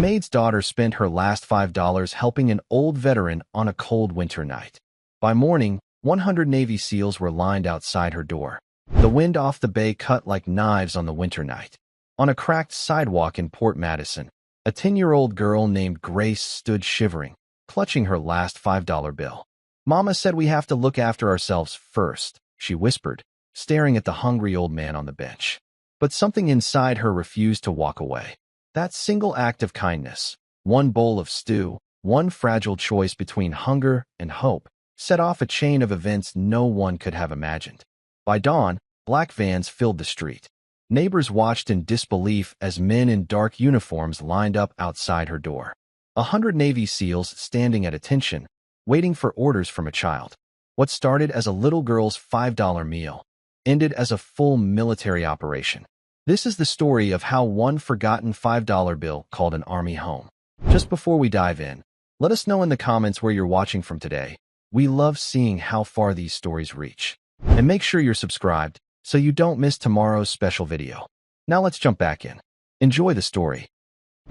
Maid's daughter spent her last $5 helping an old veteran on a cold winter night. By morning, 100 Navy SEALs were lined outside her door. The wind off the bay cut like knives on the winter night. On a cracked sidewalk in Port Madison, a 10-year-old girl named Grace stood shivering, clutching her last $5 bill. "Mama said we have to look after ourselves first," she whispered, staring at the hungry old man on the bench. But something inside her refused to walk away. That single act of kindness, one bowl of stew, one fragile choice between hunger and hope, set off a chain of events no one could have imagined. By dawn, black vans filled the street. Neighbors watched in disbelief as men in dark uniforms lined up outside her door. 100 Navy SEALs standing at attention, waiting for orders from a child. What started as a little girl's $5 meal ended as a full military operation. This is the story of how one forgotten $5 bill called an army home. Just before we dive in, let us know in the comments where you're watching from today. We love seeing how far these stories reach. And make sure you're subscribed so you don't miss tomorrow's special video. Now let's jump back in. Enjoy the story.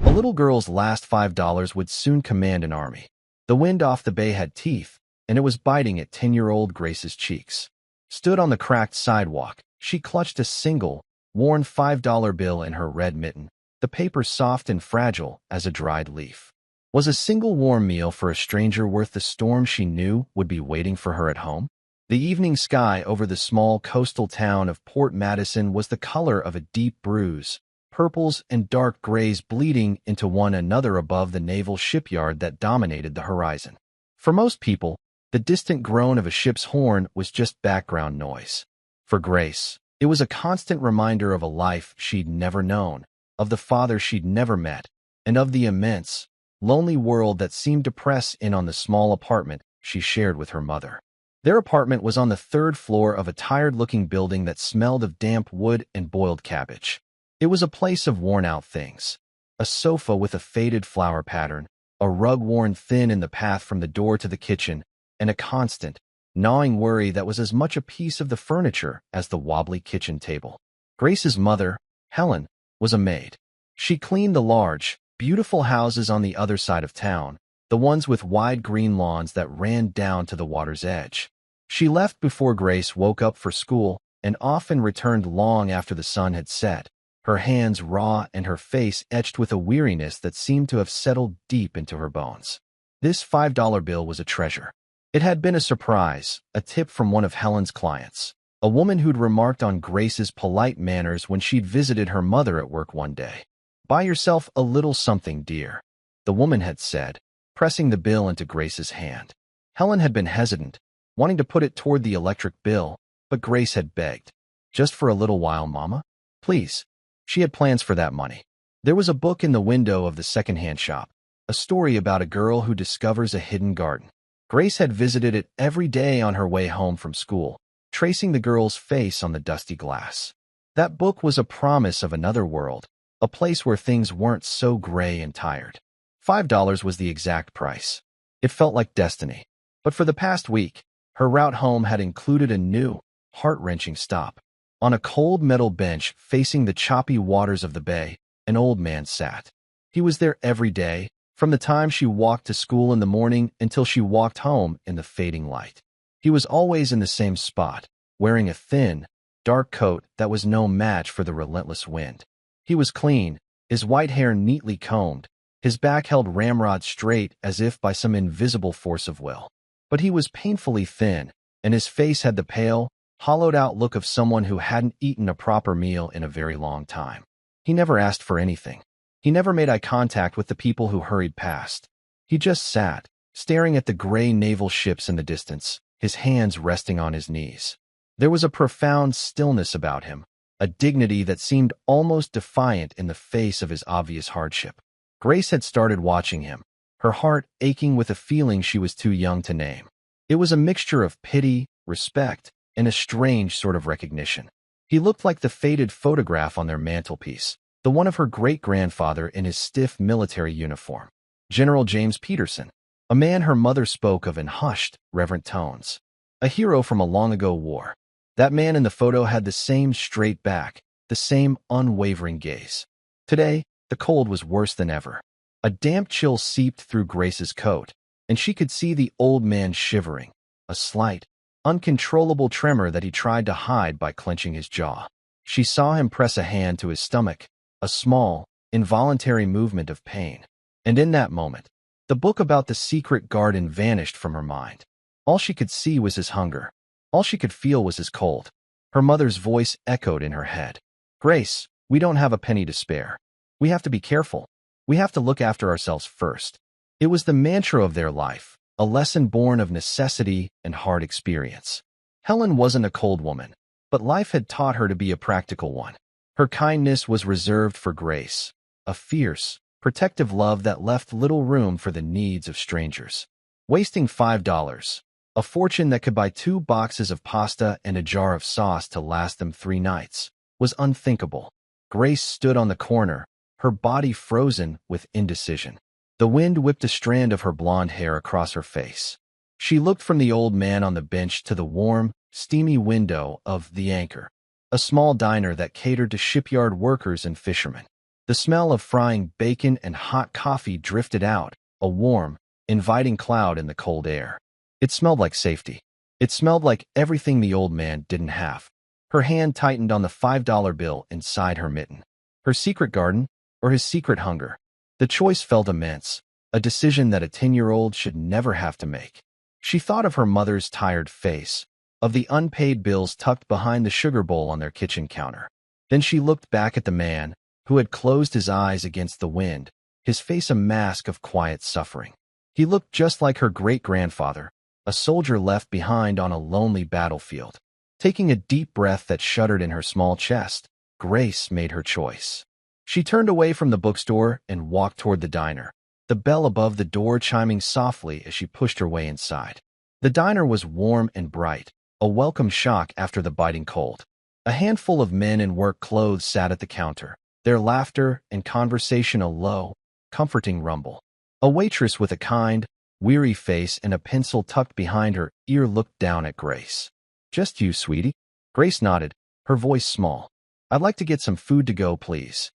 A little girl's last $5 would soon command an army. The wind off the bay had teeth, and it was biting at 10-year-old Grace's cheeks. Stood on the cracked sidewalk, she clutched a single, worn $5 bill in her red mitten, the paper soft and fragile as a dried leaf. Was a single warm meal for a stranger worth the storm she knew would be waiting for her at home? The evening sky over the small coastal town of Port Madison was the color of a deep bruise, purples and dark grays bleeding into one another above the naval shipyard that dominated the horizon. For most people, the distant groan of a ship's horn was just background noise. For Grace, it was a constant reminder of a life she'd never known, of the father she'd never met, and of the immense, lonely world that seemed to press in on the small apartment she shared with her mother. Their apartment was on the third floor of a tired-looking building that smelled of damp wood and boiled cabbage. It was a place of worn-out things. A sofa with a faded flower pattern, a rug worn thin in the path from the door to the kitchen, and a constant, gnawing worry that was as much a piece of the furniture as the wobbly kitchen table. Grace's mother, Helen, was a maid. She cleaned the large, beautiful houses on the other side of town, the ones with wide green lawns that ran down to the water's edge. She left before Grace woke up for school and often returned long after the sun had set, her hands raw and her face etched with a weariness that seemed to have settled deep into her bones. This $5 bill was a treasure. It had been a surprise, a tip from one of Helen's clients, a woman who'd remarked on Grace's polite manners when she'd visited her mother at work one day. "Buy yourself a little something, dear," the woman had said, pressing the bill into Grace's hand. Helen had been hesitant, wanting to put it toward the electric bill, but Grace had begged. "Just for a little while, Mama. Please." She had plans for that money. There was a book in the window of the secondhand shop, a story about a girl who discovers a hidden garden. Grace had visited it every day on her way home from school, tracing the girl's face on the dusty glass. That book was a promise of another world, a place where things weren't so gray and tired. $5 was the exact price. It felt like destiny. But for the past week, her route home had included a new, heart-wrenching stop. On a cold metal bench facing the choppy waters of the bay, an old man sat. He was there every day, from the time she walked to school in the morning until she walked home in the fading light. He was always in the same spot, wearing a thin, dark coat that was no match for the relentless wind. He was clean, his white hair neatly combed, his back held ramrod straight as if by some invisible force of will. But he was painfully thin, and his face had the pale, hollowed-out look of someone who hadn't eaten a proper meal in a very long time. He never asked for anything. He never made eye contact with the people who hurried past. He just sat, staring at the gray naval ships in the distance, his hands resting on his knees. There was a profound stillness about him, a dignity that seemed almost defiant in the face of his obvious hardship. Grace had started watching him, her heart aching with a feeling she was too young to name. It was a mixture of pity, respect, and a strange sort of recognition. He looked like the faded photograph on their mantelpiece, the one of her great-grandfather in his stiff military uniform. General James Peterson, a man her mother spoke of in hushed, reverent tones. A hero from a long-ago war. That man in the photo had the same straight back, the same unwavering gaze. Today, the cold was worse than ever. A damp chill seeped through Grace's coat, and she could see the old man shivering, a slight, uncontrollable tremor that he tried to hide by clenching his jaw. She saw him press a hand to his stomach, a small, involuntary movement of pain. And in that moment, the book about the secret garden vanished from her mind. All she could see was his hunger. All she could feel was his cold. Her mother's voice echoed in her head. "Grace, we don't have a penny to spare. We have to be careful. We have to look after ourselves first." It was the mantra of their life, a lesson born of necessity and hard experience. Helen wasn't a cold woman, but life had taught her to be a practical one. Her kindness was reserved for Grace, a fierce, protective love that left little room for the needs of strangers. Wasting $5, a fortune that could buy 2 boxes of pasta and a jar of sauce to last them 3 nights, was unthinkable. Grace stood on the corner, her body frozen with indecision. The wind whipped a strand of her blonde hair across her face. She looked from the old man on the bench to the warm, steamy window of The Anchor, a small diner that catered to shipyard workers and fishermen. The smell of frying bacon and hot coffee drifted out, a warm, inviting cloud in the cold air. It smelled like safety. It smelled like everything the old man didn't have. Her hand tightened on the $5 bill inside her mitten. Her secret garden, or his secret hunger? The choice felt immense, a decision that a 10-year-old should never have to make. She thought of her mother's tired face, of the unpaid bills tucked behind the sugar bowl on their kitchen counter. Then she looked back at the man, who had closed his eyes against the wind, his face a mask of quiet suffering. He looked just like her great-grandfather, a soldier left behind on a lonely battlefield. Taking a deep breath that shuddered in her small chest, Grace made her choice. She turned away from the bookstore and walked toward the diner, the bell above the door chiming softly as she pushed her way inside. The diner was warm and bright, a welcome shock after the biting cold. A handful of men in work clothes sat at the counter, their laughter and conversation a low, comforting rumble. A waitress with a kind, weary face and a pencil tucked behind her ear looked down at Grace. "Just you, sweetie?" Grace nodded, her voice small. "I'd like to get some food to go, please."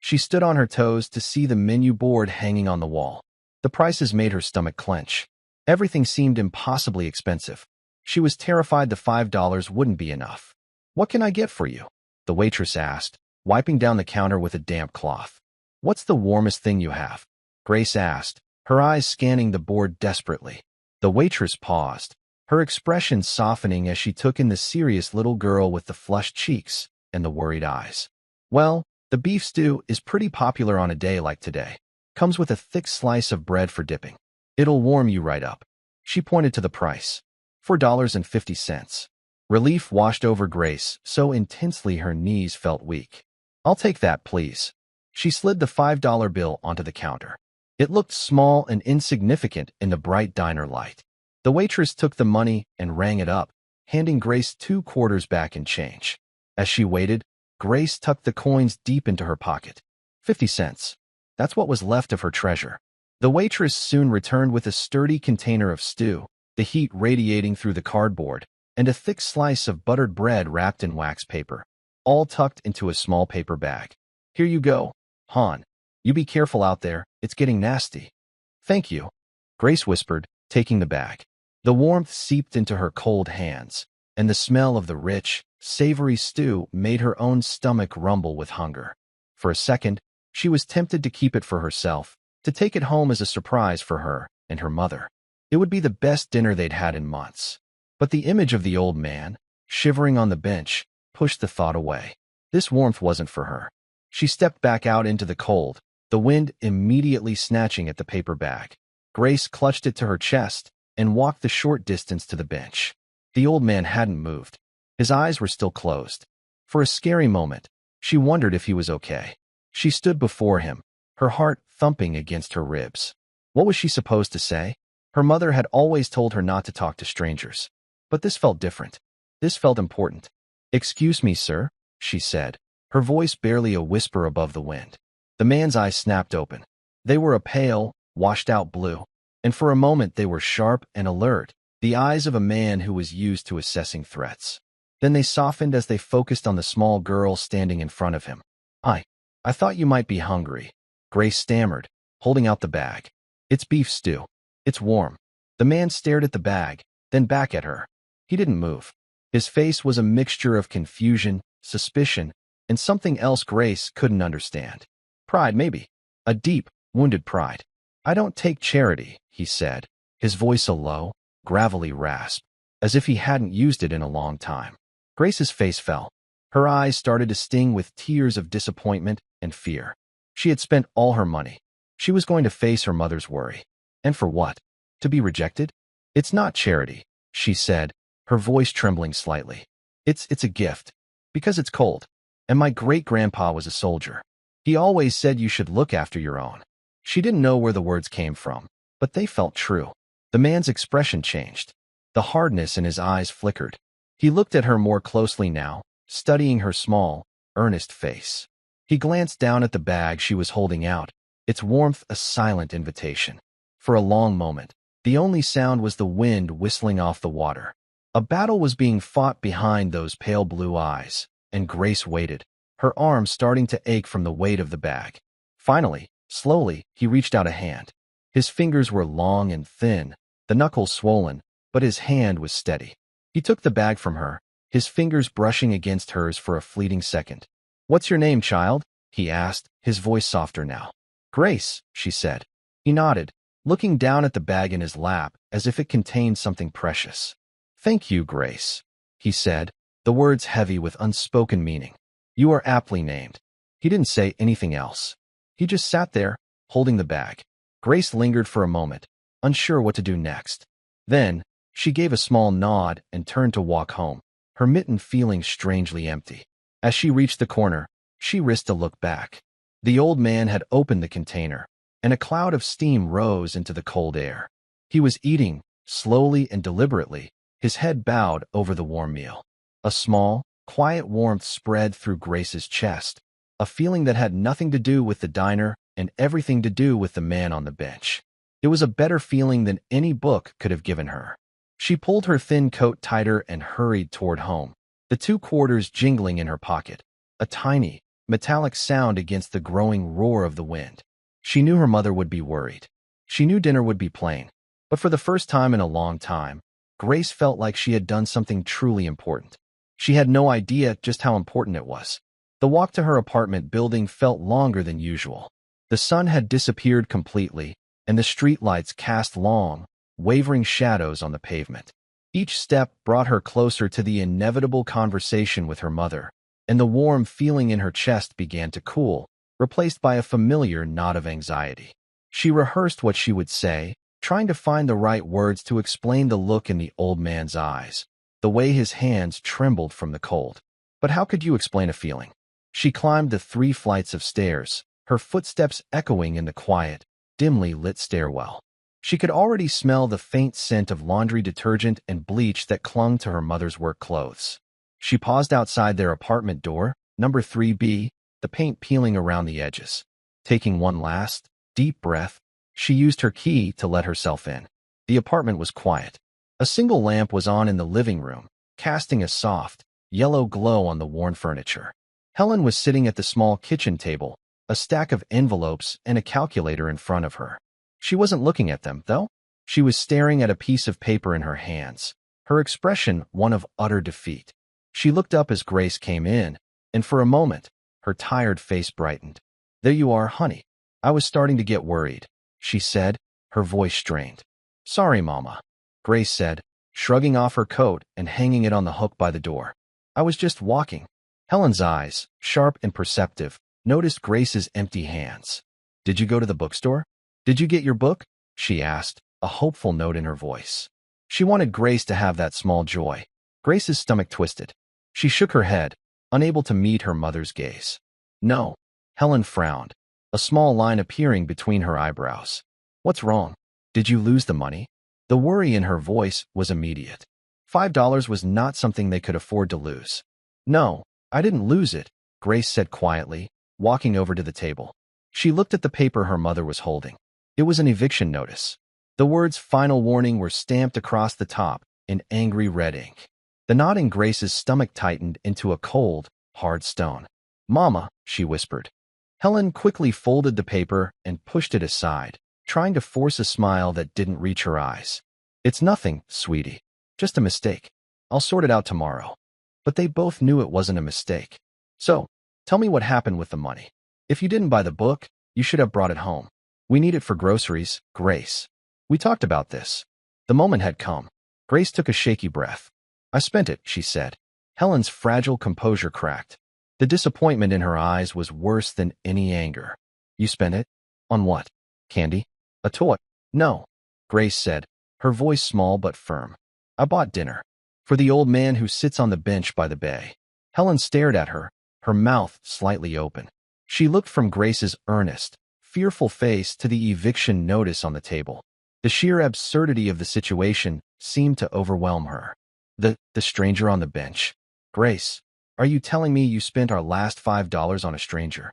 She stood on her toes to see the menu board hanging on the wall. The prices made her stomach clench. Everything seemed impossibly expensive. She was terrified the $5 wouldn't be enough. "What can I get for you?" the waitress asked, wiping down the counter with a damp cloth. "What's the warmest thing you have?" Grace asked, her eyes scanning the board desperately. The waitress paused, her expression softening as she took in the serious little girl with the flushed cheeks and the worried eyes. "Well, the beef stew is pretty popular on a day like today. Comes with a thick slice of bread for dipping. It'll warm you right up." She pointed to the price. $4.50. Relief washed over Grace so intensely her knees felt weak. "I'll take that, please." She slid the $5 bill onto the counter. It looked small and insignificant in the bright diner light. The waitress took the money and rang it up, handing Grace 2 quarters back in change. As she waited, Grace tucked the coins deep into her pocket. 50 cents. That's what was left of her treasure. The waitress soon returned with a sturdy container of stew, the heat radiating through the cardboard, and a thick slice of buttered bread wrapped in wax paper, all tucked into a small paper bag. "Here you go, hon. You be careful out there, it's getting nasty." "Thank you," Grace whispered, taking the bag. The warmth seeped into her cold hands, and the smell of the rich, savory stew made her own stomach rumble with hunger. For a second, she was tempted to keep it for herself, to take it home as a surprise for her and her mother. It would be the best dinner they'd had in months. But the image of the old man, shivering on the bench, pushed the thought away. This warmth wasn't for her. She stepped back out into the cold, the wind immediately snatching at the paper bag. Grace clutched it to her chest and walked the short distance to the bench. The old man hadn't moved. His eyes were still closed. For a scary moment, she wondered if he was okay. She stood before him, her heart thumping against her ribs. What was she supposed to say? Her mother had always told her not to talk to strangers. But this felt different. This felt important. "Excuse me, sir," she said, her voice barely a whisper above the wind. The man's eyes snapped open. They were a pale, washed-out blue, and for a moment they were sharp and alert, the eyes of a man who was used to assessing threats. Then they softened as they focused on the small girl standing in front of him. I thought you might be hungry," Grace stammered, holding out the bag. "It's beef stew. It's warm." The man stared at the bag, then back at her. He didn't move. His face was a mixture of confusion, suspicion, and something else Grace couldn't understand. Pride, maybe. A deep, wounded pride. "I don't take charity," he said, his voice a low, gravelly rasp, as if he hadn't used it in a long time. Grace's face fell. Her eyes started to sting with tears of disappointment and fear. She had spent all her money. She was going to face her mother's worry. And for what? To be rejected? "It's not charity," she said, her voice trembling slightly. It's a gift. Because it's cold. And my great-grandpa was a soldier. He always said you should look after your own." She didn't know where the words came from, but they felt true. The man's expression changed. The hardness in his eyes flickered. He looked at her more closely now, studying her small, earnest face. He glanced down at the bag she was holding out, its warmth a silent invitation. For a long moment, the only sound was the wind whistling off the water. A battle was being fought behind those pale blue eyes, and Grace waited, her arms starting to ache from the weight of the bag. Finally, slowly, he reached out a hand. His fingers were long and thin, the knuckles swollen, but his hand was steady. He took the bag from her, his fingers brushing against hers for a fleeting second. "What's your name, child?" he asked, his voice softer now. "Grace," she said. He nodded, looking down at the bag in his lap as if it contained something precious. "Thank you, Grace," he said, the words heavy with unspoken meaning. "You are aptly named." He didn't say anything else. He just sat there, holding the bag. Grace lingered for a moment, unsure what to do next. Then, she gave a small nod and turned to walk home, her mitten feeling strangely empty. As she reached the corner, she risked a look back. The old man had opened the container, and a cloud of steam rose into the cold air. He was eating, slowly and deliberately, his head bowed over the warm meal. A small, quiet warmth spread through Grace's chest, a feeling that had nothing to do with the diner and everything to do with the man on the bench. It was a better feeling than any book could have given her. She pulled her thin coat tighter and hurried toward home, the 2 quarters jingling in her pocket, a tiny, metallic sound against the growing roar of the wind. She knew her mother would be worried. She knew dinner would be plain. But for the first time in a long time, Grace felt like she had done something truly important. She had no idea just how important it was. The walk to her apartment building felt longer than usual. The sun had disappeared completely, and the streetlights cast long, wavering shadows on the pavement. Each step brought her closer to the inevitable conversation with her mother, and the warm feeling in her chest began to cool, replaced by a familiar knot of anxiety. She rehearsed what she would say, trying to find the right words to explain the look in the old man's eyes, the way his hands trembled from the cold. But how could you explain a feeling? She climbed the 3 flights of stairs, her footsteps echoing in the quiet, dimly lit stairwell. She could already smell the faint scent of laundry detergent and bleach that clung to her mother's work clothes. She paused outside their apartment door, number 3B, the paint peeling around the edges. Taking one last, deep breath, she used her key to let herself in. The apartment was quiet. A single lamp was on in the living room, casting a soft, yellow glow on the worn furniture. Helen was sitting at the small kitchen table, a stack of envelopes and a calculator in front of her. She wasn't looking at them, though. She was staring at a piece of paper in her hands, her expression one of utter defeat. She looked up as Grace came in, and for a moment, her tired face brightened. "There you are, honey. I was starting to get worried," she said, her voice strained. "Sorry, Mama," Grace said, shrugging off her coat and hanging it on the hook by the door. "I was just walking." Helen's eyes, sharp and perceptive, noticed Grace's empty hands. "Did you go to the bookstore? Did you get your book?" she asked, a hopeful note in her voice. She wanted Grace to have that small joy. Grace's stomach twisted. She shook her head, unable to meet her mother's gaze. "No." Helen frowned, a small line appearing between her eyebrows. "What's wrong? Did you lose the money?" The worry in her voice was immediate. $5 was not something they could afford to lose. "No, I didn't lose it," Grace said quietly, walking over to the table. She looked at the paper her mother was holding. It was an eviction notice. The words "Final Warning" were stamped across the top in angry red ink. The knot in Grace's stomach tightened into a cold, hard stone. "Mama," she whispered. Helen quickly folded the paper and pushed it aside, trying to force a smile that didn't reach her eyes. It's nothing, sweetie. Just a mistake. I'll sort it out tomorrow. But they both knew it wasn't a mistake. So, tell me what happened with the money. If you didn't buy the book, you should have brought it home. We need it for groceries, Grace. We talked about this. The moment had come. Grace took a shaky breath. I spent it, she said. Helen's fragile composure cracked. The disappointment in her eyes was worse than any anger. You spent it? On what? Candy? A toy? No, Grace said, her voice small but firm. I bought dinner. For the old man who sits on the bench by the bay. Helen stared at her, her mouth slightly open. She looked from Grace's earnest, fearful face to the eviction notice on the table. The sheer absurdity of the situation seemed to overwhelm her. The stranger on the bench. Grace, are you telling me you spent our last $5 on a stranger?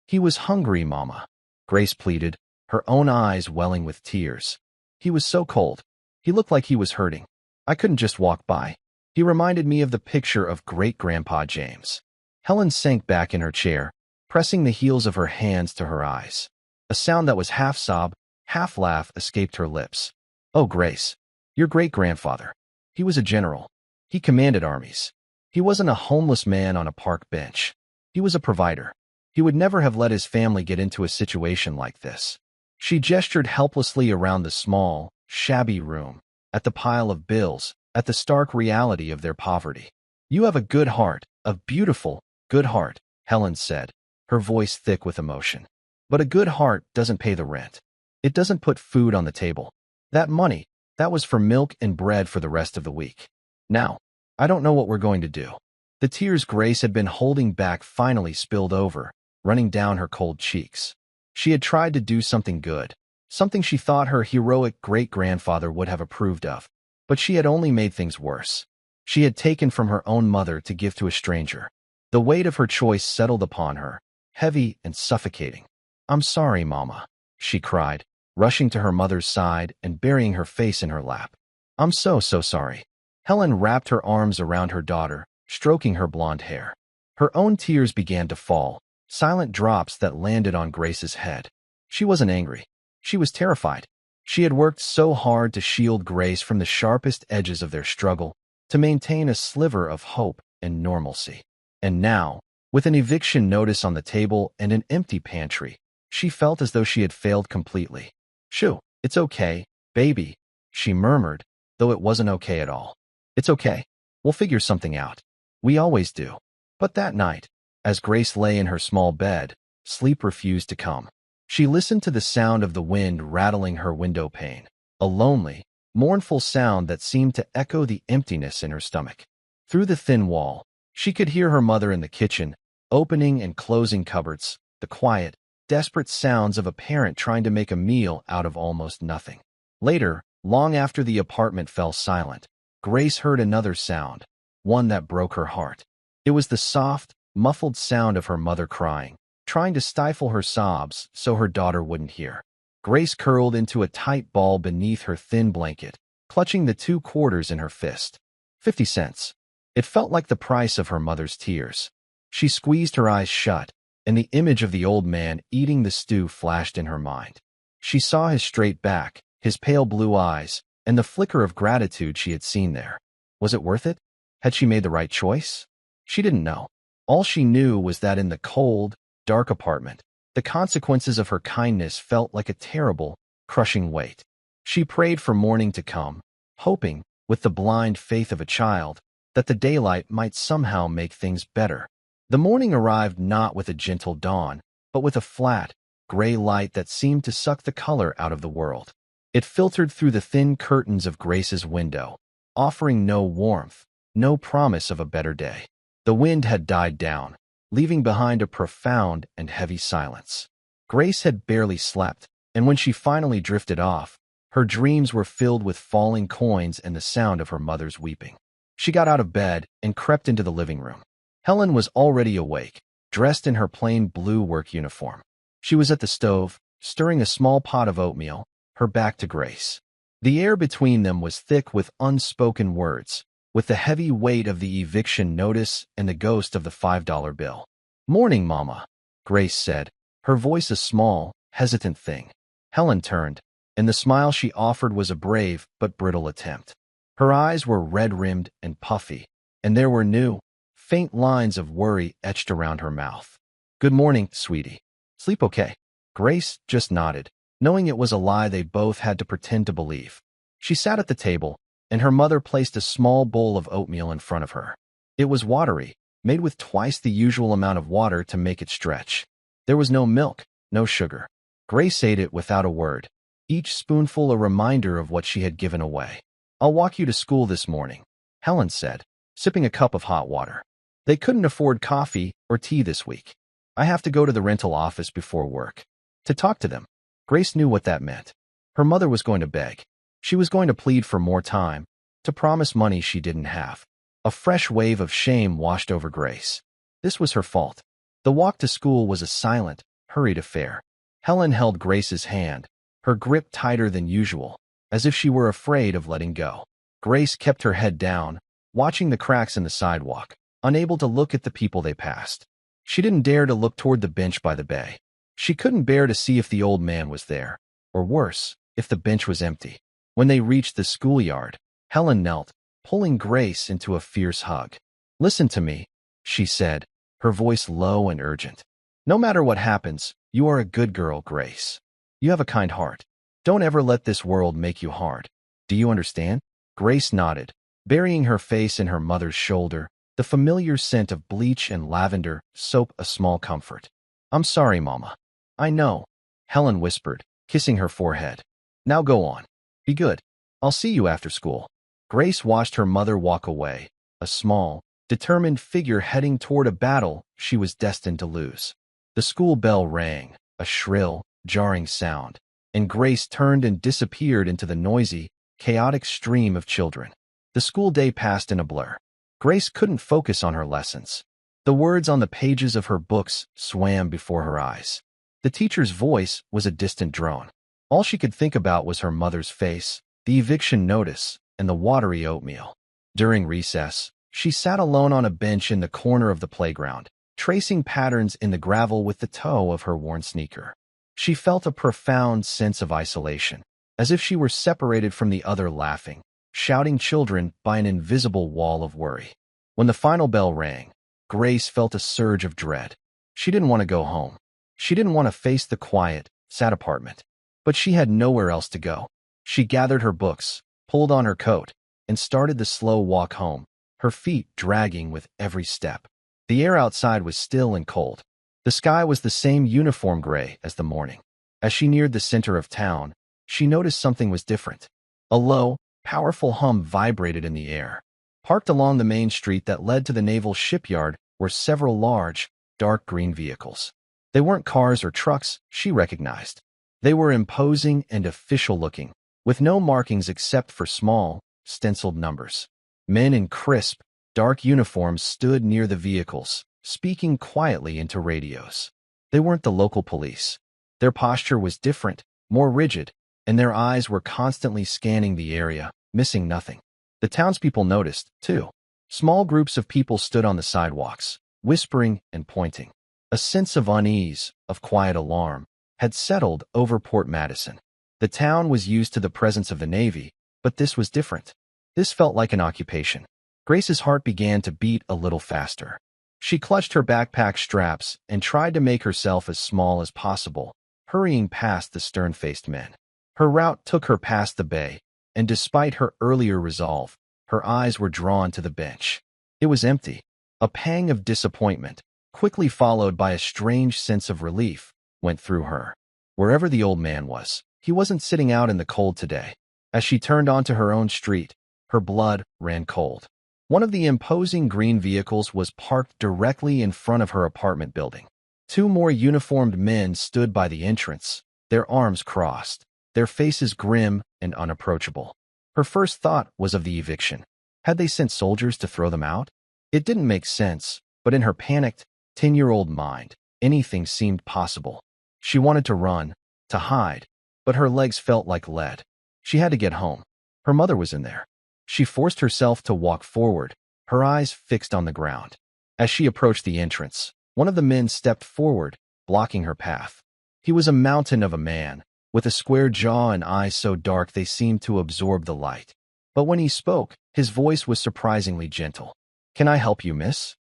He was hungry, Mama, Grace pleaded, her own eyes welling with tears. He was so cold. He looked like he was hurting. I couldn't just walk by. He reminded me of the picture of great-grandpa James. Helen sank back in her chair, pressing the heels of her hands to her eyes. A sound that was half sob, half laugh escaped her lips. Oh, Grace, your great-grandfather. He was a general. He commanded armies. He wasn't a homeless man on a park bench. He was a provider. He would never have let his family get into a situation like this. She gestured helplessly around the small, shabby room, at the pile of bills, at the stark reality of their poverty. You have a good heart, a beautiful, good heart, Helen said, her voice thick with emotion. But a good heart doesn't pay the rent. It doesn't put food on the table. That money, that was for milk and bread for the rest of the week. Now, I don't know what we're going to do. The tears Grace had been holding back finally spilled over, running down her cold cheeks. She had tried to do something good, something she thought her heroic great-grandfather would have approved of, but she had only made things worse. She had taken from her own mother to give to a stranger. The weight of her choice settled upon her, heavy and suffocating. I'm sorry, Mama, she cried, rushing to her mother's side and burying her face in her lap. I'm so sorry. Helen wrapped her arms around her daughter, stroking her blonde hair. Her own tears began to fall, silent drops that landed on Grace's head. She wasn't angry. She was terrified. She had worked so hard to shield Grace from the sharpest edges of their struggle, to maintain a sliver of hope and normalcy. And now, with an eviction notice on the table and an empty pantry, she felt as though she had failed completely. Shoo, it's okay, baby, she murmured, though it wasn't okay at all. It's okay. We'll figure something out. We always do. But that night, as Grace lay in her small bed, sleep refused to come. She listened to the sound of the wind rattling her window pane, a lonely, mournful sound that seemed to echo the emptiness in her stomach. Through the thin wall, she could hear her mother in the kitchen, opening and closing cupboards, the quiet, desperate sounds of a parent trying to make a meal out of almost nothing. Later, long after the apartment fell silent, Grace heard another sound, one that broke her heart. It was the soft, muffled sound of her mother crying, trying to stifle her sobs so her daughter wouldn't hear. Grace curled into a tight ball beneath her thin blanket, clutching the 2 quarters in her fist. 50 cents. It felt like the price of her mother's tears. She squeezed her eyes shut, and the image of the old man eating the stew flashed in her mind. She saw his straight back, his pale blue eyes, and the flicker of gratitude she had seen there. Was it worth it? Had she made the right choice? She didn't know. All she knew was that in the cold, dark apartment, the consequences of her kindness felt like a terrible, crushing weight. She prayed for morning to come, hoping, with the blind faith of a child, that the daylight might somehow make things better. The morning arrived not with a gentle dawn, but with a flat, gray light that seemed to suck the color out of the world. It filtered through the thin curtains of Grace's window, offering no warmth, no promise of a better day. The wind had died down, leaving behind a profound and heavy silence. Grace had barely slept, and when she finally drifted off, her dreams were filled with falling coins and the sound of her mother's weeping. She got out of bed and crept into the living room. Helen was already awake, dressed in her plain blue work uniform. She was at the stove, stirring a small pot of oatmeal, her back to Grace. The air between them was thick with unspoken words, with the heavy weight of the eviction notice and the ghost of the $5 bill. Morning, Mama, Grace said, her voice a small, hesitant thing. Helen turned, and the smile she offered was a brave but brittle attempt. Her eyes were red-rimmed and puffy, and there were new, faint lines of worry etched around her mouth. "Good morning, sweetie. Sleep okay?" Grace just nodded, knowing it was a lie they both had to pretend to believe. She sat at the table, and her mother placed a small bowl of oatmeal in front of her. It was watery, made with twice the usual amount of water to make it stretch. There was no milk, no sugar. Grace ate it without a word, each spoonful a reminder of what she had given away. "I'll walk you to school this morning," Helen said, sipping a cup of hot water. They couldn't afford coffee or tea this week. "I have to go to the rental office before work to talk to them." Grace knew what that meant. Her mother was going to beg. She was going to plead for more time, to promise money she didn't have. A fresh wave of shame washed over Grace. This was her fault. The walk to school was a silent, hurried affair. Helen held Grace's hand, her grip tighter than usual, as if she were afraid of letting go. Grace kept her head down, watching the cracks in the sidewalk, unable to look at the people they passed. She didn't dare to look toward the bench by the bay. She couldn't bear to see if the old man was there, or worse, if the bench was empty. When they reached the schoolyard, Helen knelt, pulling Grace into a fierce hug. "Listen to me," she said, her voice low and urgent. "No matter what happens, you are a good girl, Grace. You have a kind heart. Don't ever let this world make you hard. Do you understand?" Grace nodded, burying her face in her mother's shoulder, the familiar scent of bleach and lavender soap a small comfort. "I'm sorry, Mama." "I know," Helen whispered, kissing her forehead. "Now go on. Be good. I'll see you after school." Grace watched her mother walk away, a small, determined figure heading toward a battle she was destined to lose. The school bell rang, a shrill, jarring sound, and Grace turned and disappeared into the noisy, chaotic stream of children. The school day passed in a blur. Grace couldn't focus on her lessons. The words on the pages of her books swam before her eyes. The teacher's voice was a distant drone. All she could think about was her mother's face, the eviction notice, and the watery oatmeal. During recess, she sat alone on a bench in the corner of the playground, tracing patterns in the gravel with the toe of her worn sneaker. She felt a profound sense of isolation, as if she were separated from the other laughing, shouting children by an invisible wall of worry. When the final bell rang, Grace felt a surge of dread. She didn't want to go home. She didn't want to face the quiet, sad apartment. But she had nowhere else to go. She gathered her books, pulled on her coat, and started the slow walk home, her feet dragging with every step. The air outside was still and cold. The sky was the same uniform gray as the morning. As she neared the center of town, she noticed something was different. A low, powerful hum vibrated in the air. Parked along the main street that led to the naval shipyard were several large, dark green vehicles. They weren't cars or trucks, she recognized. They were imposing and official-looking, with no markings except for small, stenciled numbers. Men in crisp, dark uniforms stood near the vehicles, speaking quietly into radios. They weren't the local police. Their posture was different, more rigid, and their eyes were constantly scanning the area, missing nothing. The townspeople noticed, too. Small groups of people stood on the sidewalks, whispering and pointing. A sense of unease, of quiet alarm, had settled over Port Madison. The town was used to the presence of the Navy, but this was different. This felt like an occupation. Grace's heart began to beat a little faster. She clutched her backpack straps and tried to make herself as small as possible, hurrying past the stern-faced men. Her route took her past the bay, and despite her earlier resolve, her eyes were drawn to the bench. It was empty. A pang of disappointment, quickly followed by a strange sense of relief, went through her. Wherever the old man was, he wasn't sitting out in the cold today. As she turned onto her own street, her blood ran cold. One of the imposing green vehicles was parked directly in front of her apartment building. Two more uniformed men stood by the entrance, their arms crossed, their faces grim and unapproachable. Her first thought was of the eviction. Had they sent soldiers to throw them out? It didn't make sense, but in her panicked, 10-year-old mind, anything seemed possible. She wanted to run, to hide, but her legs felt like lead. She had to get home. Her mother was in there. She forced herself to walk forward, her eyes fixed on the ground. As she approached the entrance, one of the men stepped forward, blocking her path. He was a mountain of a man, with a square jaw and eyes so dark they seemed to absorb the light. But when he spoke, his voice was surprisingly gentle. "Can I help you, miss?"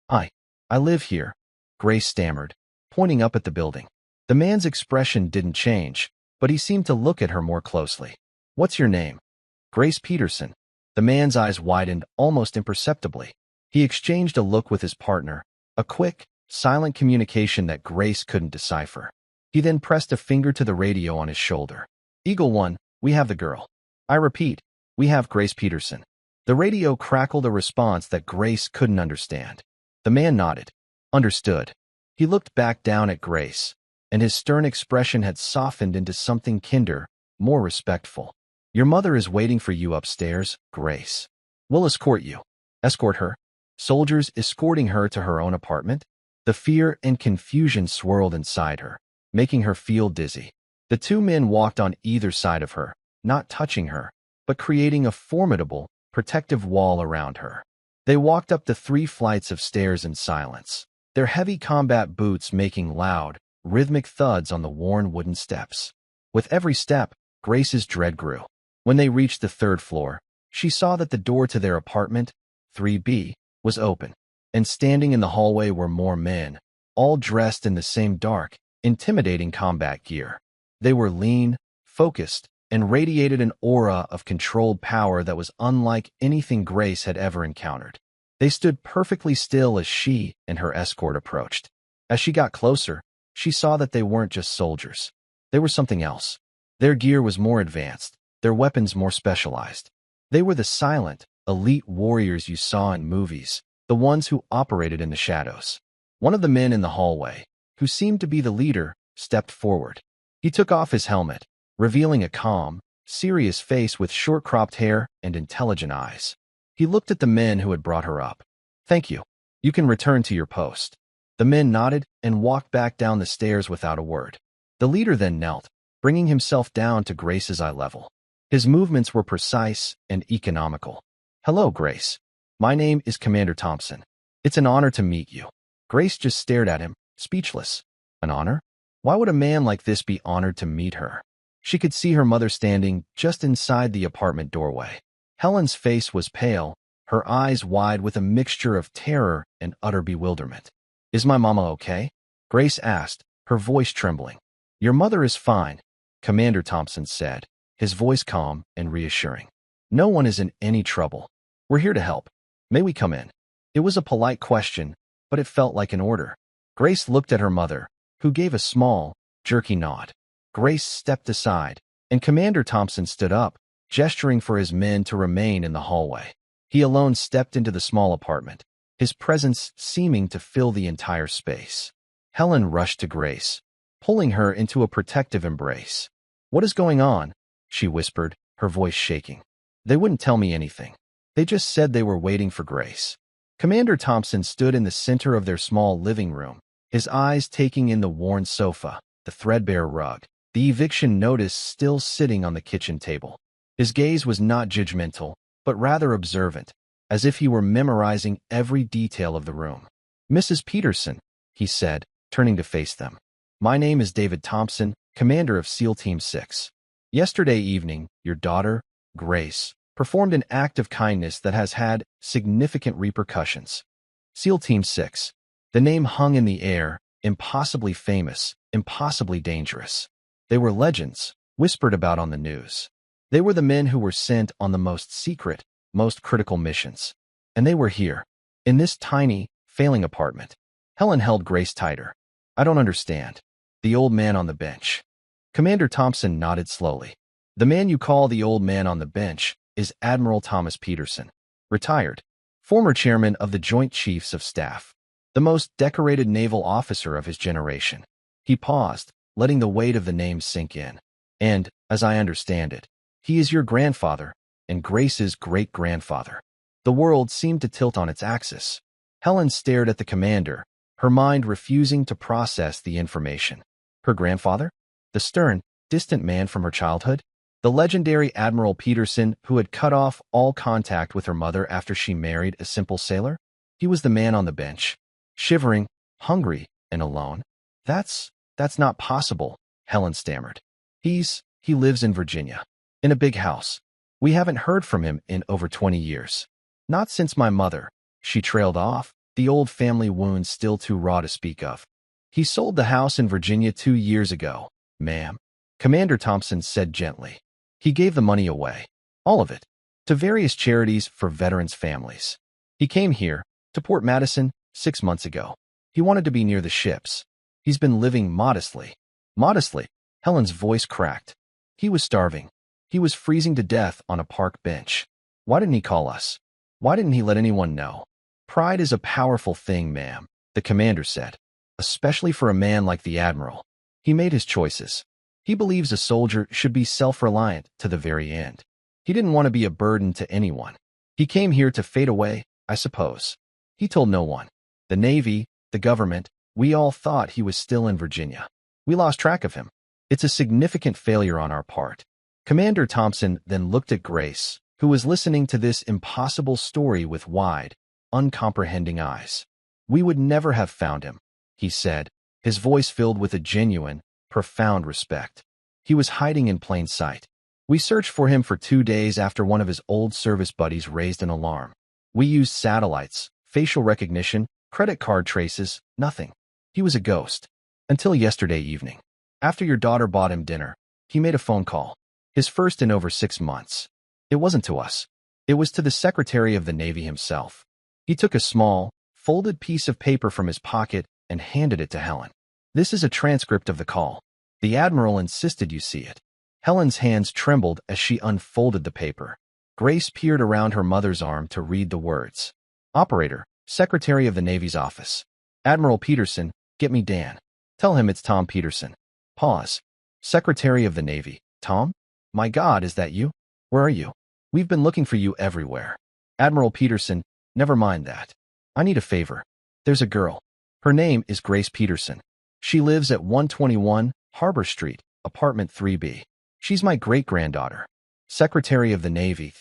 I I live here," Grace stammered, pointing up at the building. The man's expression didn't change, but he seemed to look at her more closely. "What's your name?" "Grace Peterson." The man's eyes widened almost imperceptibly. He exchanged a look with his partner, a quick, silent communication that Grace couldn't decipher. He then pressed a finger to the radio on his shoulder. "Eagle 1, we have the girl. I repeat, we have Grace Peterson." The radio crackled a response that Grace couldn't understand. The man nodded. Understood. He looked back down at Grace, and his stern expression had softened into something kinder, more respectful. "Your mother is waiting for you upstairs, Grace. We'll escort you." Escort her? Soldiers escorting her to her own apartment? The fear and confusion swirled inside her, making her feel dizzy. The two men walked on either side of her, not touching her, but creating a formidable, protective wall around her. They walked up the 3 flights of stairs in silence, their heavy combat boots making loud, rhythmic thuds on the worn wooden steps. With every step, Grace's dread grew. When they reached the 3rd floor, she saw that the door to their apartment, 3B, was open, and standing in the hallway were more men, all dressed in the same dark, intimidating combat gear. They were lean, focused, and radiated an aura of controlled power that was unlike anything Grace had ever encountered. They stood perfectly still as she and her escort approached. As she got closer, she saw that they weren't just soldiers. They were something else. Their gear was more advanced, their weapons more specialized. They were the silent, elite warriors you saw in movies, the ones who operated in the shadows. One of the men in the hallway, who seemed to be the leader, stepped forward. He took off his helmet, revealing a calm, serious face with short-cropped hair and intelligent eyes. He looked at the men who had brought her up. "Thank you. You can return to your post." The men nodded and walked back down the stairs without a word. The leader then knelt, bringing himself down to Grace's eye level. His movements were precise and economical. "Hello, Grace. My name is Commander Thompson. It's an honor to meet you." Grace just stared at him, speechless. An honor? Why would a man like this be honored to meet her? She could see her mother standing just inside the apartment doorway. Helen's face was pale, her eyes wide with a mixture of terror and utter bewilderment. "Is my mama okay?" Grace asked, her voice trembling. "Your mother is fine," Commander Thompson said, his voice calm and reassuring. "No one is in any trouble. We're here to help. May we come in?" It was a polite question, but it felt like an order. Grace looked at her mother, who gave a small, jerky nod. Grace stepped aside, and Commander Thompson stood up, gesturing for his men to remain in the hallway. He alone stepped into the small apartment, his presence seeming to fill the entire space. Helen rushed to Grace, pulling her into a protective embrace. "What is going on?" she whispered, her voice shaking. "They wouldn't tell me anything. They just said they were waiting for Grace." Commander Thompson stood in the center of their small living room, his eyes taking in the worn sofa, the threadbare rug, the eviction notice still sitting on the kitchen table. His gaze was not judgmental, but rather observant, as if he were memorizing every detail of the room. "Mrs. Peterson," he said, turning to face them. "My name is David Thompson, commander of SEAL Team 6. Yesterday evening, your daughter, Grace, performed an act of kindness that has had significant repercussions. SEAL Team 6. The name hung in the air, impossibly famous, impossibly dangerous. They were legends, whispered about on the news. They were the men who were sent on the most secret, most critical missions. And they were here, in this tiny, failing apartment." Helen held Grace tighter. "I don't understand." The old man on the bench. Commander Thompson nodded slowly. "The man you call the old man on the bench is Admiral Thomas Peterson, retired, former chairman of the Joint Chiefs of Staff, the most decorated naval officer of his generation." He paused, letting the weight of the name sink in. "And, as I understand it, he is your grandfather and Grace's great-grandfather." The world seemed to tilt on its axis. Helen stared at the commander, her mind refusing to process the information. Her grandfather? The stern, distant man from her childhood? The legendary Admiral Peterson who had cut off all contact with her mother after she married a simple sailor? He was the man on the bench, shivering, hungry, and alone. That's not possible, Helen stammered. He lives in Virginia, in a big house. We haven't heard from him in over 20 years. Not since my mother. She trailed off, the old family wound still too raw to speak of. He sold the house in Virginia 2 years ago, ma'am, Commander Thompson said gently. He gave the money away, all of it, to various charities for veterans' families. He came here, to Port Madison, 6 months ago. He wanted to be near the ships. He's been living modestly. Modestly, Helen's voice cracked. He was starving. He was freezing to death on a park bench. Why didn't he call us? Why didn't he let anyone know? Pride is a powerful thing, ma'am, the commander said, especially for a man like the Admiral. He made his choices. He believes a soldier should be self-reliant to the very end. He didn't want to be a burden to anyone. He came here to fade away, I suppose. He told no one. The Navy, the government, we all thought he was still in Virginia. We lost track of him. It's a significant failure on our part. Commander Thompson then looked at Grace, who was listening to this impossible story with wide, uncomprehending eyes. We would never have found him, he said, his voice filled with a genuine, profound respect. He was hiding in plain sight. We searched for him for 2 days after one of his old service buddies raised an alarm. We used satellites, facial recognition, credit card traces, nothing. He was a ghost. Until yesterday evening. After your daughter bought him dinner, he made a phone call. His first in over 6 months. It wasn't to us. It was to the Secretary of the Navy himself. He took a small, folded piece of paper from his pocket and handed it to Helen. This is a transcript of the call. The Admiral insisted you see it. Helen's hands trembled as she unfolded the paper. Grace peered around her mother's arm to read the words. Operator, Secretary of the Navy's office. Admiral Peterson, get me Dan. Tell him it's Tom Peterson. Pause. Secretary of the Navy. Tom? My God, is that you? Where are you? We've been looking for you everywhere. Admiral Peterson, never mind that. I need a favor. There's a girl. Her name is Grace Peterson. She lives at 121 Harbor Street, apartment 3B. She's my great-granddaughter. Secretary of the Navy.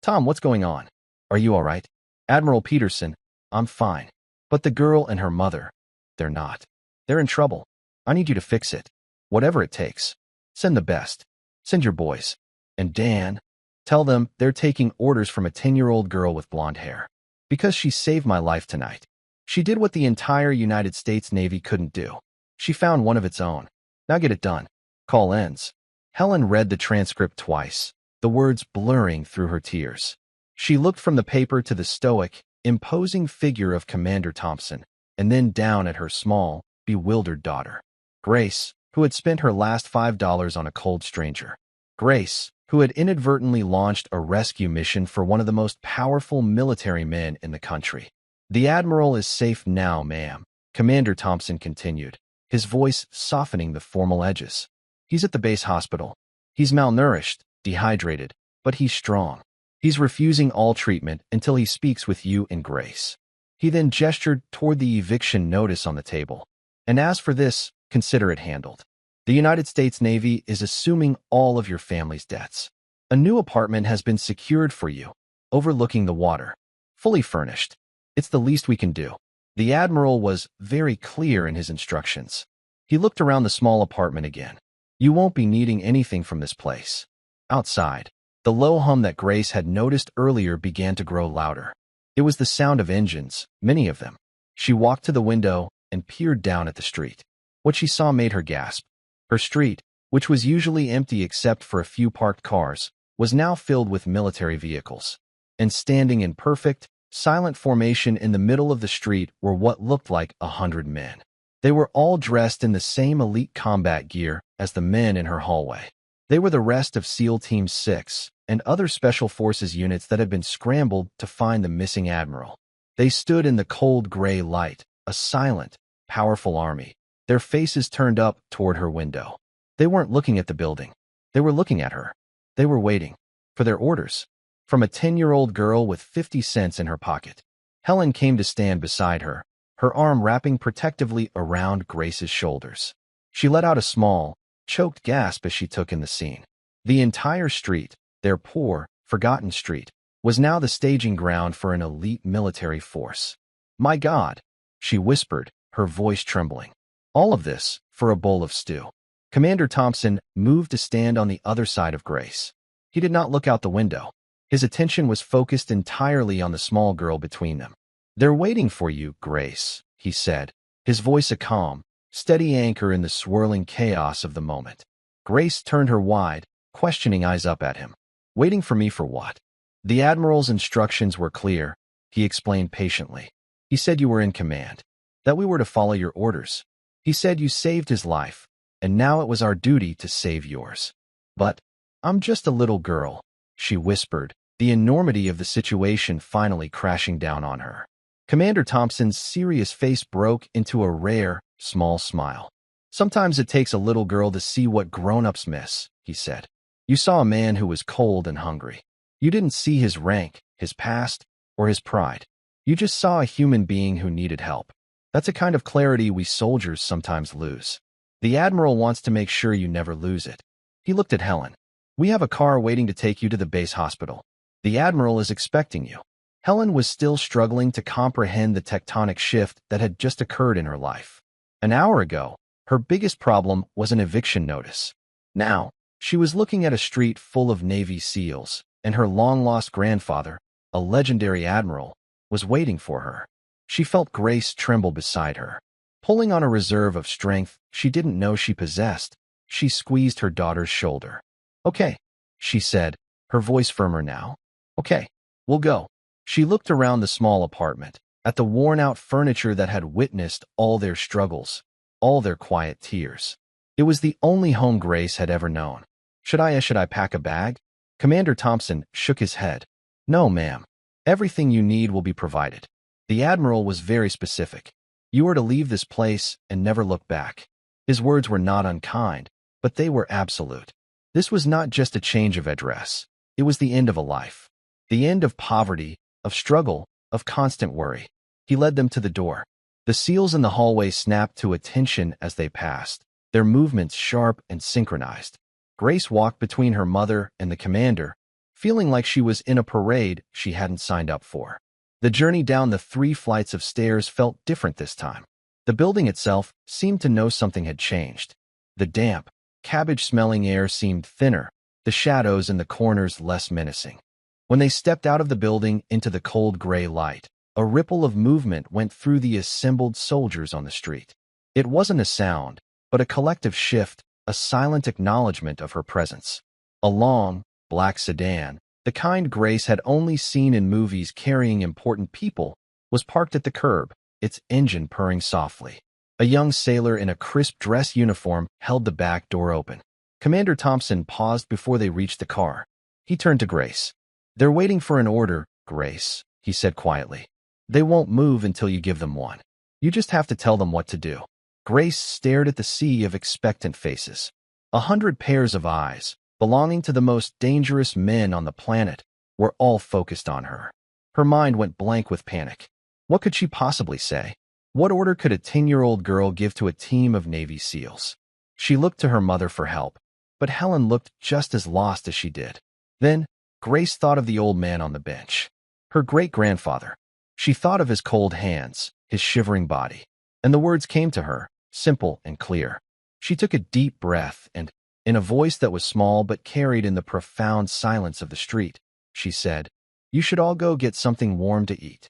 Tom, what's going on? Are you all right? Admiral Peterson, I'm fine. But the girl and her mother, they're not. They're in trouble. I need you to fix it. Whatever it takes. Send the best. Send your boys. And Dan, tell them they're taking orders from a 10-year-old girl with blonde hair. Because she saved my life tonight. She did what the entire United States Navy couldn't do. She found one of its own. Now get it done. Call ends. Helen read the transcript twice, the words blurring through her tears. She looked from the paper to the stoic, imposing figure of Commander Thompson, and then down at her small, bewildered daughter. Grace, who had spent her last $5 on a cold stranger. Grace, who had inadvertently launched a rescue mission for one of the most powerful military men in the country. The Admiral is safe now, ma'am, Commander Thompson continued, his voice softening the formal edges. He's at the base hospital. He's malnourished, dehydrated, but he's strong. He's refusing all treatment until he speaks with you and Grace. He then gestured toward the eviction notice on the table. And as for this, consider it handled. The United States Navy is assuming all of your family's debts. A new apartment has been secured for you, overlooking the water, fully furnished. It's the least we can do. The Admiral was very clear in his instructions. He looked around the small apartment again. You won't be needing anything from this place. Outside, the low hum that Grace had noticed earlier began to grow louder. It was the sound of engines, many of them. She walked to the window and peered down at the street. What she saw made her gasp. Her street, which was usually empty except for a few parked cars, was now filled with military vehicles. And standing in perfect, silent formation in the middle of the street were what looked like 100 men. They were all dressed in the same elite combat gear as the men in her hallway. They were the rest of SEAL Team 6 and other Special Forces units that had been scrambled to find the missing Admiral. They stood in the cold gray light, a silent, powerful army, their faces turned up toward her window. They weren't looking at the building. They were looking at her. They were waiting for their orders. From a 10-year-old girl with 50 cents in her pocket. Helen came to stand beside her, her arm wrapping protectively around Grace's shoulders. She let out a small, choked gasp as she took in the scene. The entire street, their poor, forgotten street, was now the staging ground for an elite military force. My God, she whispered, her voice trembling. All of this for a bowl of stew. Commander Thompson moved to stand on the other side of Grace. He did not look out the window. His attention was focused entirely on the small girl between them. "They're waiting for you, Grace," he said, his voice a calm, steady anchor in the swirling chaos of the moment. Grace turned her wide, questioning eyes up at him. "Waiting for me for what?" "The Admiral's instructions were clear," he explained patiently. "He said you were in command, that we were to follow your orders. He said you saved his life, and now it was our duty to save yours." "But I'm just a little girl," she whispered, the enormity of the situation finally crashing down on her. Commander Thompson's serious face broke into a rare, small smile. "Sometimes it takes a little girl to see what grown-ups miss," he said. "You saw a man who was cold and hungry. You didn't see his rank, his past, or his pride. You just saw a human being who needed help. That's a kind of clarity we soldiers sometimes lose. The Admiral wants to make sure you never lose it." He looked at Helen. "We have a car waiting to take you to the base hospital. The Admiral is expecting you." Helen was still struggling to comprehend the tectonic shift that had just occurred in her life. An hour ago, her biggest problem was an eviction notice. Now, she was looking at a street full of Navy SEALs, and her long-lost grandfather, a legendary admiral, was waiting for her. She felt Grace tremble beside her. Pulling on a reserve of strength she didn't know she possessed, she squeezed her daughter's shoulder. "Okay," she said, her voice firmer now. "Okay, we'll go." She looked around the small apartment, at the worn-out furniture that had witnessed all their struggles, all their quiet tears. It was the only home Grace had ever known. Should I pack a bag?" Commander Thompson shook his head. "No, ma'am. Everything you need will be provided." The Admiral was very specific. "You are to leave this place and never look back." His words were not unkind, but they were absolute. This was not just a change of address. It was the end of a life. The end of poverty, of struggle, of constant worry. He led them to the door. The SEALs in the hallway snapped to attention as they passed, their movements sharp and synchronized. Grace walked between her mother and the commander, feeling like she was in a parade she hadn't signed up for. The journey down the 3 flights of stairs felt different this time. The building itself seemed to know something had changed. The damp, cabbage-smelling air seemed thinner, the shadows in the corners less menacing. When they stepped out of the building into the cold gray light, a ripple of movement went through the assembled soldiers on the street. It wasn't a sound, but a collective shift, a silent acknowledgement of her presence. A long, black sedan, the kind Grace had only seen in movies carrying important people, was parked at the curb, its engine purring softly. A young sailor in a crisp dress uniform held the back door open. Commander Thompson paused before they reached the car. He turned to Grace. "They're waiting for an order, Grace," he said quietly. "They won't move until you give them one. You just have to tell them what to do." Grace stared at the sea of expectant faces. 100 pairs of eyes, belonging to the most dangerous men on the planet, were all focused on her. Her mind went blank with panic. What could she possibly say? What order could a 10-year-old girl give to a team of Navy SEALs? She looked to her mother for help, but Helen looked just as lost as she did. Then, Grace thought of the old man on the bench. Her great-grandfather. She thought of his cold hands, his shivering body. And the words came to her, simple and clear. She took a deep breath and, in a voice that was small but carried in the profound silence of the street, she said, "You should all go get something warm to eat."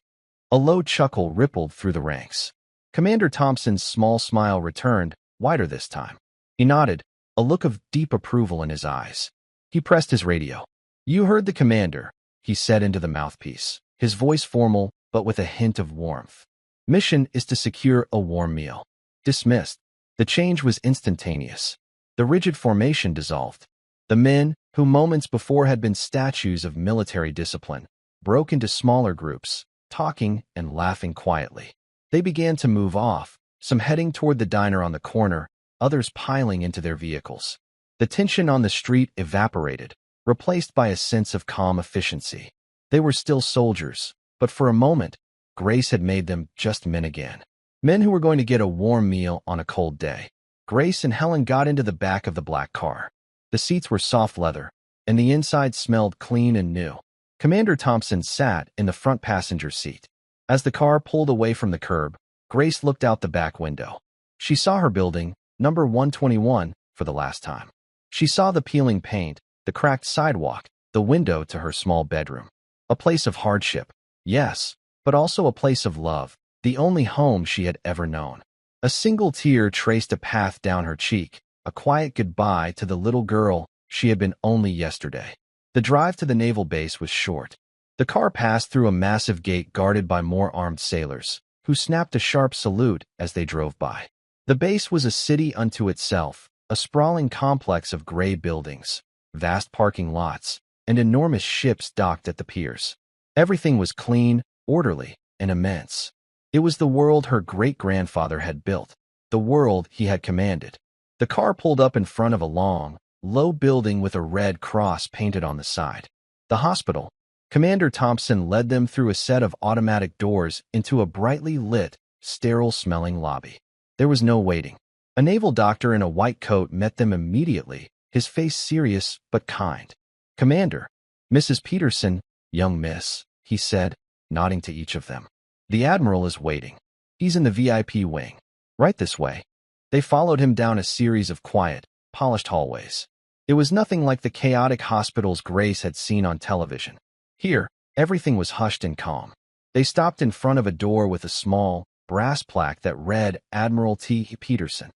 A low chuckle rippled through the ranks. Commander Thompson's small smile returned, wider this time. He nodded, a look of deep approval in his eyes. He pressed his radio. "You heard the commander," he said into the mouthpiece, his voice formal but with a hint of warmth. "Mission is to secure a warm meal." Dismissed. The change was instantaneous. The rigid formation dissolved. The men, who moments before had been statues of military discipline, broke into smaller groups, talking and laughing quietly. They began to move off, some heading toward the diner on the corner, others piling into their vehicles. The tension on the street evaporated, replaced by a sense of calm efficiency. They were still soldiers, but for a moment, Grace had made them just men again. Men who were going to get a warm meal on a cold day. Grace and Helen got into the back of the black car. The seats were soft leather, and the inside smelled clean and new. Commander Thompson sat in the front passenger seat. As the car pulled away from the curb, Grace looked out the back window. She saw her building, number 121, for the last time. She saw the peeling paint, the cracked sidewalk, the window to her small bedroom. A place of hardship, yes, but also a place of love, the only home she had ever known. A single tear traced a path down her cheek, a quiet goodbye to the little girl she had been only yesterday. The drive to the naval base was short. The car passed through a massive gate guarded by more armed sailors, who snapped a sharp salute as they drove by. The base was a city unto itself, a sprawling complex of gray buildings, vast parking lots, and enormous ships docked at the piers. Everything was clean, orderly, and immense. It was the world her great-grandfather had built, the world he had commanded. The car pulled up in front of a long, low building with a red cross painted on the side. The hospital. Commander Thompson led them through a set of automatic doors into a brightly lit, sterile-smelling lobby. There was no waiting. A naval doctor in a white coat met them immediately, his face serious but kind. "Commander, Mrs. Peterson, young miss," he said, nodding to each of them. "The Admiral is waiting. He's in the VIP wing. Right this way." They followed him down a series of quiet, polished hallways. It was nothing like the chaotic hospitals Grace had seen on television. Here, everything was hushed and calm. They stopped in front of a door with a small, brass plaque that read Admiral T. Peterson.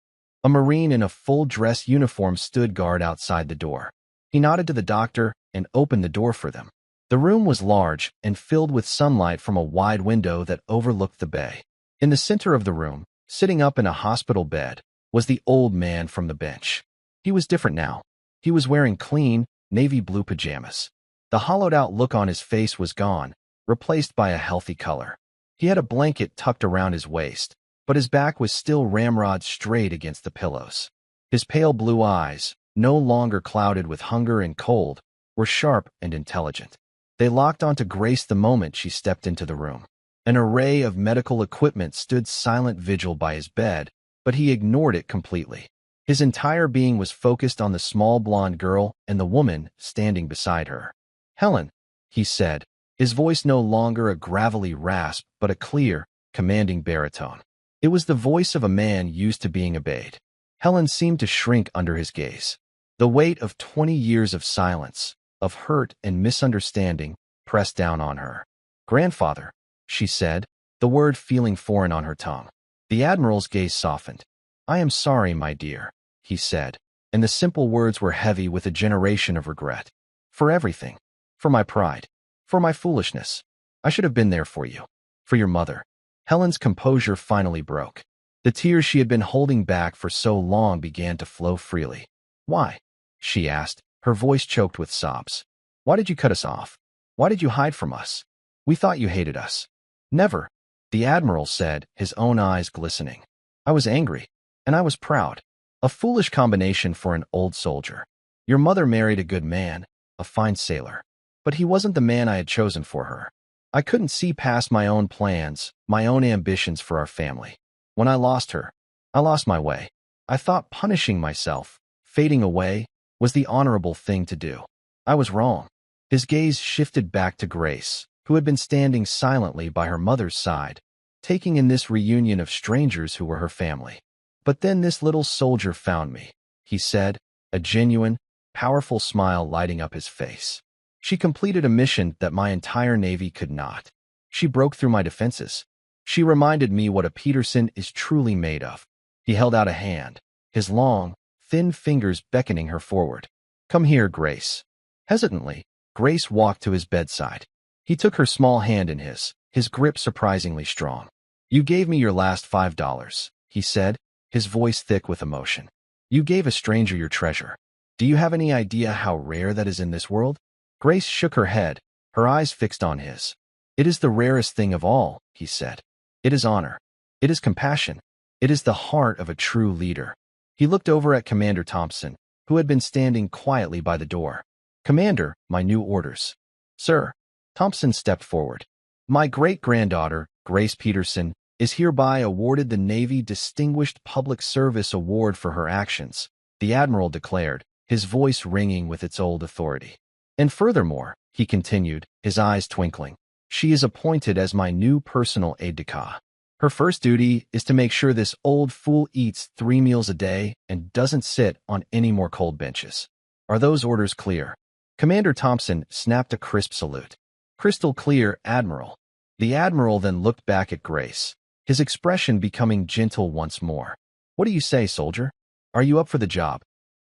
A Marine in a full-dress uniform stood guard outside the door. He nodded to the doctor and opened the door for them. The room was large and filled with sunlight from a wide window that overlooked the bay. In the center of the room, sitting up in a hospital bed, was the old man from the bench. He was different now. He was wearing clean, navy blue pajamas. The hollowed-out look on his face was gone, replaced by a healthy color. He had a blanket tucked around his waist, but his back was still ramrod straight against the pillows. His pale blue eyes, no longer clouded with hunger and cold, were sharp and intelligent. They locked onto Grace the moment she stepped into the room. An array of medical equipment stood silent vigil by his bed, but he ignored it completely. His entire being was focused on the small blonde girl and the woman standing beside her. "Helen," he said, his voice no longer a gravelly rasp but a clear, commanding baritone. It was the voice of a man used to being obeyed. Helen seemed to shrink under his gaze. The weight of 20 years of silence, of hurt and misunderstanding, pressed down on her. "Grandfather," she said, the word feeling foreign on her tongue. The Admiral's gaze softened. "I am sorry, my dear," he said, and the simple words were heavy with a generation of regret. "For everything. For my pride. For my foolishness. I should have been there for you. For your mother." Helen's composure finally broke. The tears she had been holding back for so long began to flow freely. "Why?" she asked, her voice choked with sobs. "Why did you cut us off? Why did you hide from us? We thought you hated us." "Never," the Admiral said, his own eyes glistening. "I was angry, and I was proud. A foolish combination for an old soldier. Your mother married a good man, a fine sailor. But he wasn't the man I had chosen for her. I couldn't see past my own plans, my own ambitions for our family. When I lost her, I lost my way. I thought punishing myself, fading away, was the honorable thing to do. I was wrong." His gaze shifted back to Grace, who had been standing silently by her mother's side, taking in this reunion of strangers who were her family. "But then this little soldier found me," he said, a genuine, powerful smile lighting up his face. "She completed a mission that my entire Navy could not. She broke through my defenses. She reminded me what a Peterson is truly made of." He held out a hand, his long, thin fingers beckoning her forward. "Come here, Grace." Hesitantly, Grace walked to his bedside. He took her small hand in his grip surprisingly strong. "You gave me your last $5, he said, his voice thick with emotion. "You gave a stranger your treasure. Do you have any idea how rare that is in this world?" Grace shook her head, her eyes fixed on his. "It is the rarest thing of all," he said. "It is honor. It is compassion. It is the heart of a true leader." He looked over at Commander Thompson, who had been standing quietly by the door. "Commander, my new orders." "Sir." Thompson stepped forward. "My great-granddaughter, Grace Peterson, is hereby awarded the Navy Distinguished Public Service Award for her actions," the Admiral declared, his voice ringing with its old authority. "And furthermore," he continued, his eyes twinkling, "she is appointed as my new personal aide-de-camp." Her first duty is to make sure this old fool eats 3 meals a day and doesn't sit on any more cold benches. Are those orders clear? Commander Thompson snapped a crisp salute. Crystal clear, Admiral. The Admiral then looked back at Grace, his expression becoming gentle once more. What do you say, soldier? Are you up for the job?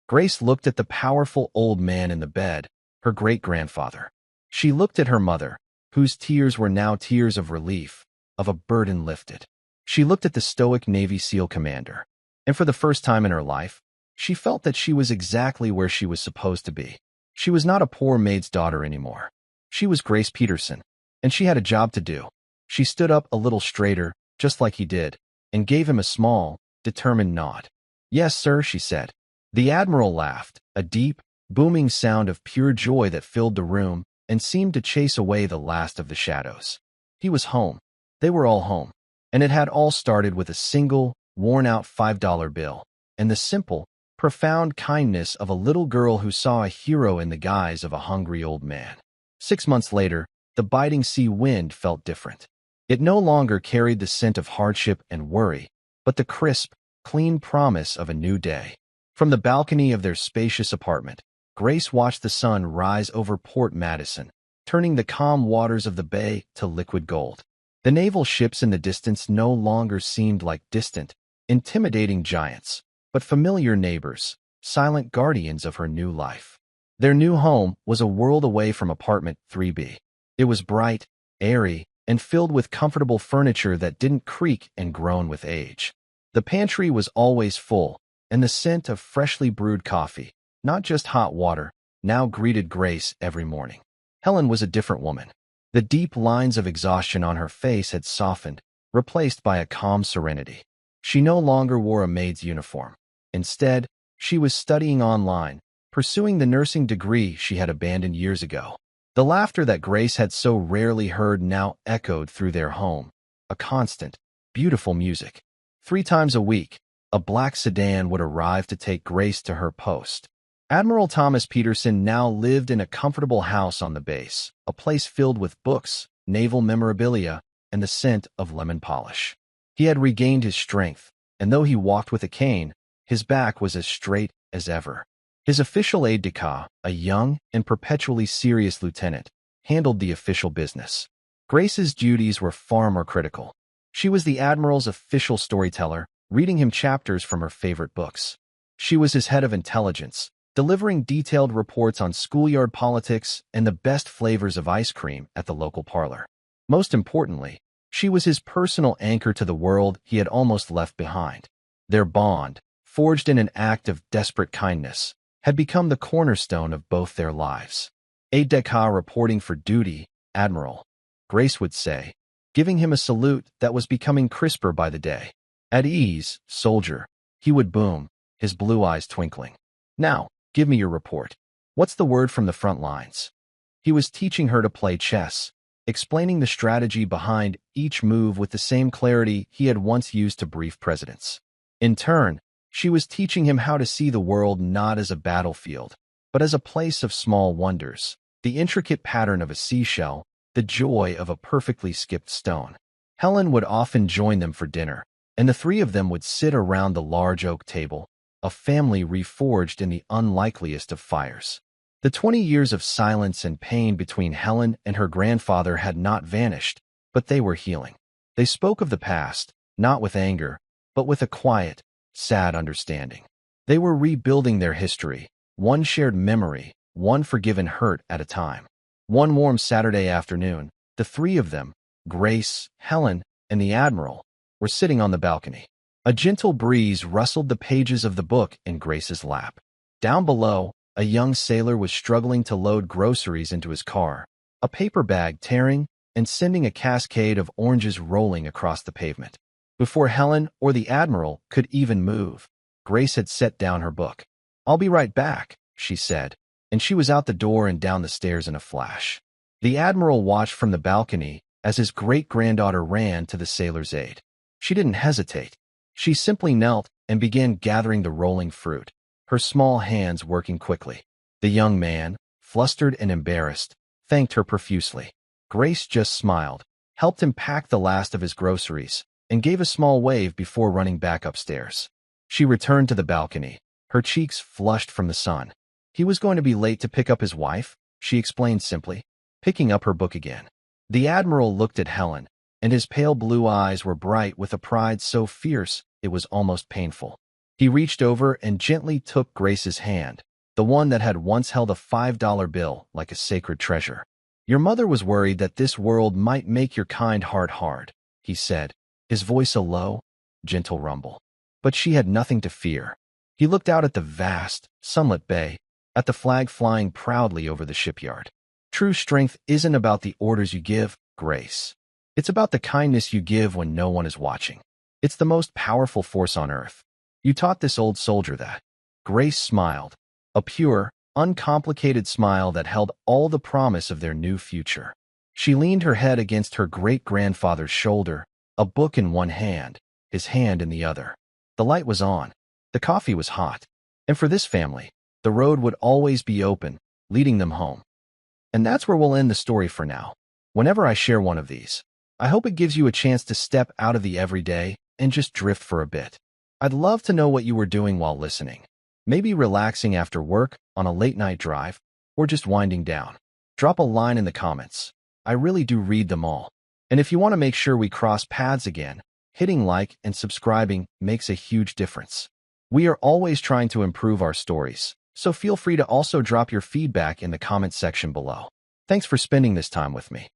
Grace looked at the powerful old man in the bed, her great-grandfather. She looked at her mother, whose tears were now tears of relief, of a burden lifted. She looked at the stoic Navy SEAL commander, and for the first time in her life, she felt that she was exactly where she was supposed to be. She was not a poor maid's daughter anymore. She was Grace Peterson, and she had a job to do. She stood up a little straighter, just like he did, and gave him a small, determined nod. Yes, sir, she said. The Admiral laughed, a deep, booming sound of pure joy that filled the room and seemed to chase away the last of the shadows. He was home. They were all home. And it had all started with a single, worn-out $5 bill and the simple, profound kindness of a little girl who saw a hero in the guise of a hungry old man. 6 months later, the biting sea wind felt different. It no longer carried the scent of hardship and worry, but the crisp, clean promise of a new day. From the balcony of their spacious apartment, Grace watched the sun rise over Port Madison, turning the calm waters of the bay to liquid gold. The naval ships in the distance no longer seemed like distant, intimidating giants, but familiar neighbors, silent guardians of her new life. Their new home was a world away from apartment 3B. It was bright, airy, and filled with comfortable furniture that didn't creak and groan with age. The pantry was always full, and the scent of freshly brewed coffee, not just hot water, now greeted Grace every morning. Helen was a different woman. The deep lines of exhaustion on her face had softened, replaced by a calm serenity. She no longer wore a maid's uniform. Instead, she was studying online, pursuing the nursing degree she had abandoned years ago. The laughter that Grace had so rarely heard now echoed through their home, a constant, beautiful music. 3 times a week, a black sedan would arrive to take Grace to her post. Admiral Thomas Peterson now lived in a comfortable house on the base, a place filled with books, naval memorabilia, and the scent of lemon polish. He had regained his strength, and though he walked with a cane, his back was as straight as ever. His official aide-de-camp, a young and perpetually serious lieutenant, handled the official business. Grace's duties were far more critical. She was the Admiral's official storyteller, reading him chapters from her favorite books. She was his head of intelligence, delivering detailed reports on schoolyard politics and the best flavors of ice cream at the local parlor. Most importantly, she was his personal anchor to the world he had almost left behind. Their bond, forged in an act of desperate kindness, had become the cornerstone of both their lives. Aide-de-camp reporting for duty, Admiral, Grace would say, giving him a salute that was becoming crisper by the day. At ease, soldier, he would boom, his blue eyes twinkling. Now, give me your report. What's the word from the front lines? He was teaching her to play chess, explaining the strategy behind each move with the same clarity he had once used to brief presidents. In turn, she was teaching him how to see the world not as a battlefield, but as a place of small wonders, the intricate pattern of a seashell, the joy of a perfectly skipped stone. Helen would often join them for dinner, and the 3 of them would sit around the large oak table, a family reforged in the unlikeliest of fires. The 20 years of silence and pain between Helen and her grandfather had not vanished, but they were healing. They spoke of the past, not with anger, but with a quiet, sad understanding. They were rebuilding their history, one shared memory, one forgiven hurt at a time. One warm Saturday afternoon, the 3 of them, Grace, Helen, and the Admiral, were sitting on the balcony. A gentle breeze rustled the pages of the book in Grace's lap. Down below, a young sailor was struggling to load groceries into his car, a paper bag tearing and sending a cascade of oranges rolling across the pavement. Before Helen or the Admiral could even move, Grace had set down her book. "I'll be right back," she said, and she was out the door and down the stairs in a flash. The Admiral watched from the balcony as his great-granddaughter ran to the sailor's aid. She didn't hesitate. She simply knelt and began gathering the rolling fruit, her small hands working quickly. The young man, flustered and embarrassed, thanked her profusely. Grace just smiled, helped him pack the last of his groceries, and gave a small wave before running back upstairs. She returned to the balcony, her cheeks flushed from the sun. He was going to be late to pick up his wife, she explained simply, picking up her book again. The Admiral looked at Helen, and his pale blue eyes were bright with a pride so fierce it was almost painful. He reached over and gently took Grace's hand, the one that had once held a $5 bill like a sacred treasure. Your mother was worried that this world might make your kind heart hard, he said, his voice a low, gentle rumble. But she had nothing to fear. He looked out at the vast, sunlit bay, at the flag flying proudly over the shipyard. True strength isn't about the orders you give, Grace. It's about the kindness you give when no one is watching. It's the most powerful force on earth. You taught this old soldier that. Grace smiled, a pure, uncomplicated smile that held all the promise of their new future. She leaned her head against her great-grandfather's shoulder, a book in one hand, his hand in the other. The light was on. The coffee was hot. And for this family, the road would always be open, leading them home. And that's where we'll end the story for now. Whenever I share one of these, I hope it gives you a chance to step out of the everyday and just drift for a bit. I'd love to know what you were doing while listening. Maybe relaxing after work, on a late-night drive, or just winding down. Drop a line in the comments. I really do read them all. And if you want to make sure we cross paths again, hitting like and subscribing makes a huge difference. We are always trying to improve our stories, so feel free to also drop your feedback in the comment section below. Thanks for spending this time with me.